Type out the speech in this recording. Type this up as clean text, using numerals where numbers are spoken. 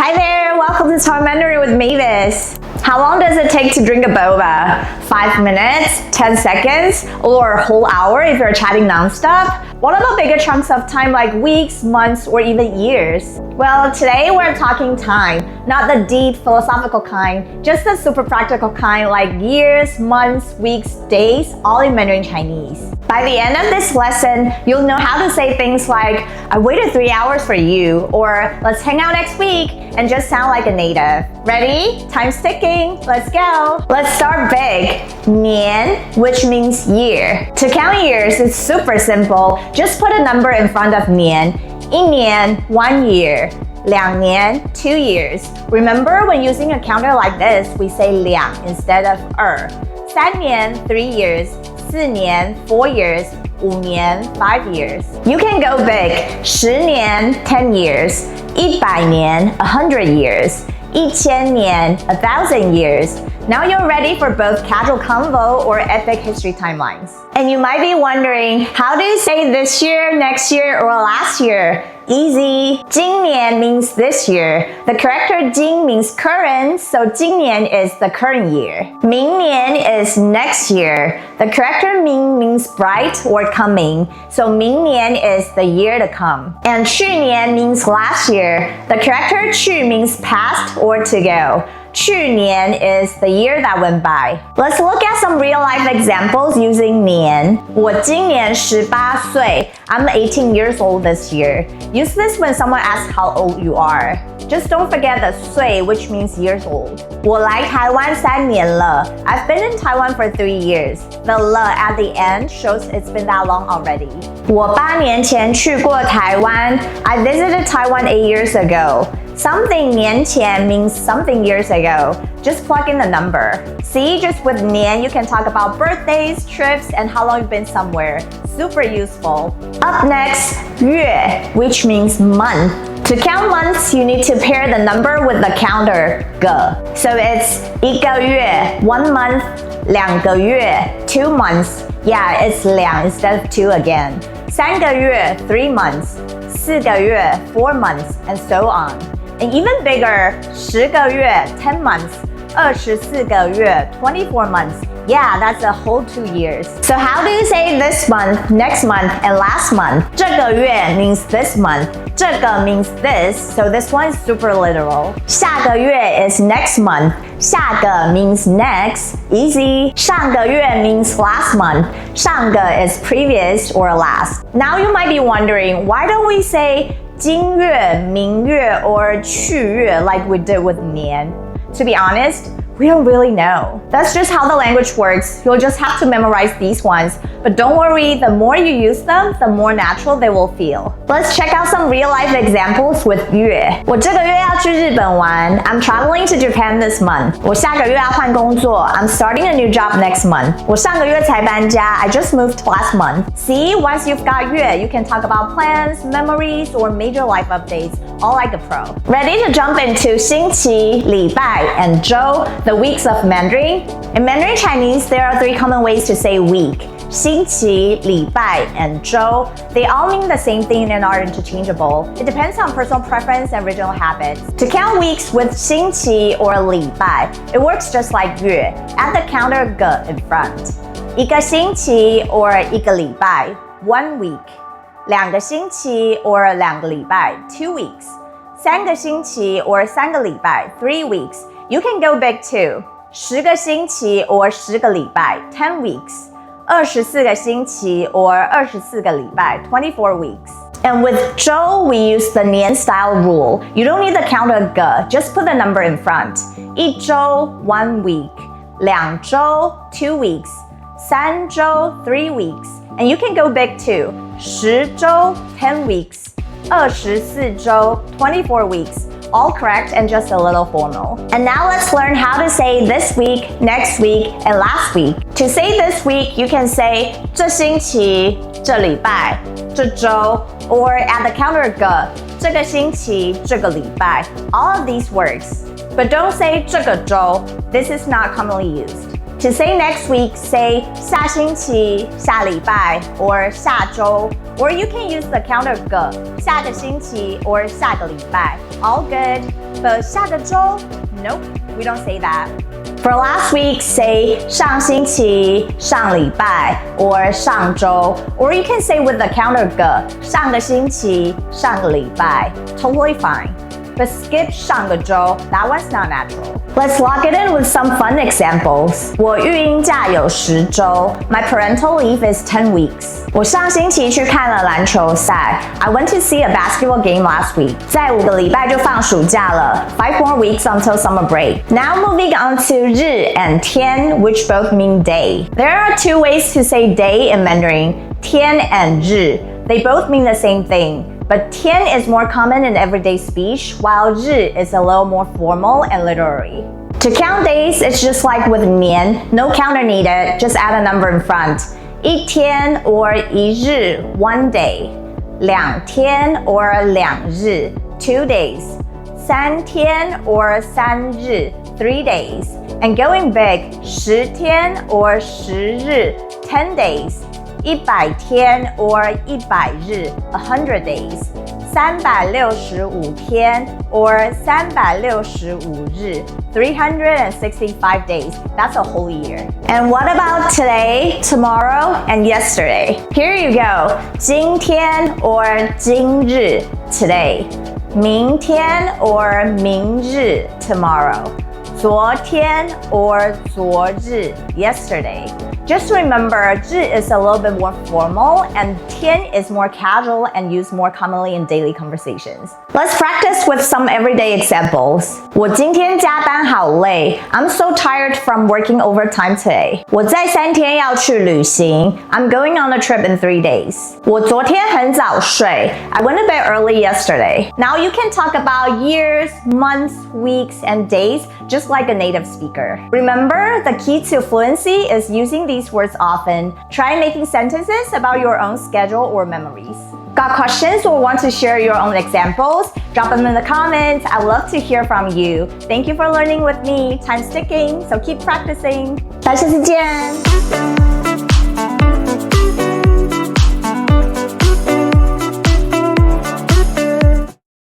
Hi there, welcome to Taiwan Mandarin with Mavis. How long does it take to drink a boba? 5 minutes, 10 seconds, or a whole hour if you're chatting nonstop? What about bigger chunks of time like weeks, months, or even years? Well, today we're talking time, not the deep philosophical kind, just the super practical kind like years, months, weeks, days, all in Mandarin Chinese. By the end of this lesson, you'll know how to say things like, I waited 3 hours for you, or let's hang out next week, and just sound like a native. Ready? Time's ticking. Let's go. Let's start big. 年, which means year. To count years, it's super simple. Just put a number in front of 年. 一年, 1 year. 2年, 2 years. Remember, when using a counter like this, we say 两 instead of 二. 3年, 3 years. 4年, 4 years. 5年, 5 years. You can go big. 10年, 10 years. 100年, 100 years. 1000年, 1000 years. Now you're ready for both casual convo or epic history timelines. And you might be wondering, how do you say this year, next year, or last year? Easy. 今年 means this year. The character 今 means current, so 今年 is the current year. 明年 is next year. The character 明 means bright or coming, so 明年 is the year to come. And 去年 means last year. The character 去 means past or to go. 去年 is the year that went by. Let's look at some real-life examples using 年. 我今年18岁. I'm 18 years old this year. Use this when someone asks how old you are. Just don't forget the 岁, which means years old. 我来台湾3年了. I've been in Taiwan for 3 years. The 了 at the end shows it's been that long already. 我8年前去过台湾. I visited Taiwan 8 years ago. Something 年前 means something years ago. Just plug in the number. See, just with 年, you can talk about birthdays, trips, and how long you've been somewhere. Super useful. Up next, 月, which means month. To count months, you need to pair the number with the counter, 个. So it's 一个月, 1 month, 2个月, 2 months. Yeah, it's 2 instead of 2 again. 3个月, 3 months. 4个月, 4 months, and so on. And even bigger, 10个月, 10 months, 24个月, 24 months. Yeah, that's a whole 2 years. So how do you say this month, next month, and last month? 这个月 means this month. 这个 means this, so this one is super literal. 下个月 is next month. 下个 means next, easy. 上个月 means last month. 上个 is previous or last. Now you might be wondering, why don't we say 今月, 明月, or 去月 like we did with 年? To be honest, we don't really know. That's just how the language works. You'll just have to memorize these ones. But don't worry, the more you use them, the more natural they will feel. Let's check out some real-life examples with 月. 我这个月要去日本玩. I'm traveling to Japan this month. 我下个月要换工作. I'm starting a new job next month. 我上个月才搬家. I just moved last month. See, once you've got 月, you can talk about plans, memories, or major life updates, all like a pro. Ready to jump into 星期, 礼拜, and 周, the weeks of Mandarin? In Mandarin Chinese, there are 3 common ways to say week. 星期, 礼拜, and 周. They all mean the same thing and are interchangeable. It depends on personal preference and regional habits. To count weeks with 星期 or 礼拜, it works just like 月. Add the counter 个 in front. 一个星期 or 一个礼拜, 1 week. 两个星期 or 两个礼拜, 2 weeks. 三个星期 or 三个礼拜, 3 weeks. You can go big too. 10个星期 or 10个礼拜, 10 weeks. 24个星期 or 24个礼拜, 24 weeks. And with 周, we use the 年 style rule. You don't need the counter 个, just put the number in front. 一周, 1 week. 两周, 2 weeks. 三周, 3 weeks. And you can go big too. 10周, 10 weeks. 24周, 24 weeks. All correct and just a little formal. And now let's learn how to say this week, next week, and last week. To say this week, you can say 这星期, 这礼拜, 这周, or add the counter 个, 这个星期, 这个礼拜. All of these works. But don't say 这个周. This is not commonly used. To say next week, say 下星期、下礼拜 or 下周 or you can use the counter 个下个星期 or 下个礼拜 all good, but 下个周 nope, we don't say that. For last week, say 上星期、上礼拜 or 上周 or you can say with the counter 个上个星期、上个礼拜 totally fine. But skip 上个周 that one's not natural. Let's lock it in with some fun examples. 我育婴假有10周 My parental leave is 10 weeks. 我上星期去看了篮球赛 I went to see a basketball game last week. 再5个礼拜就放暑假了 5 more weeks until summer break. Now moving on to 日 and 天 which both mean day. There are 2 ways to say day in Mandarin, 天 and 日. They both mean the same thing. But 天 is more common in everyday speech, while 日 is a little more formal and literary. To count days, it's just like with 年, no counter needed, just add a number in front. 一天 or 一日, 1 day. 2天 or 2日, 2 days. 3天 or 3日, 3 days. And going big, 10天 or 10日, 10 days. 100天 or 100日 100 days. 365天 or 365日 365 days. That's a whole year. And what about today, tomorrow, and yesterday? Here you go. 今天 or 今日 today. 明天 or 明日 tomorrow. 昨天 or 昨日 yesterday. Just remember, 日 is a little bit more formal and 天 is more casual and used more commonly in daily conversations. Let's practice with some everyday examples. 我今天加班好累 I'm so tired from working overtime today. 我在3天要去旅行 I'm going on a trip in 3 days. 我昨天很早睡 I went to bed early yesterday. Now you can talk about years, months, weeks, and days just like a native speaker. Remember, the key to fluency is using these words often. Try making sentences about your own schedule or memories. Got questions or want to share your own examples? Drop them in the comments. I'd love to hear from you. Thank you for learning with me. Time's ticking, so keep practicing. 大家下次见。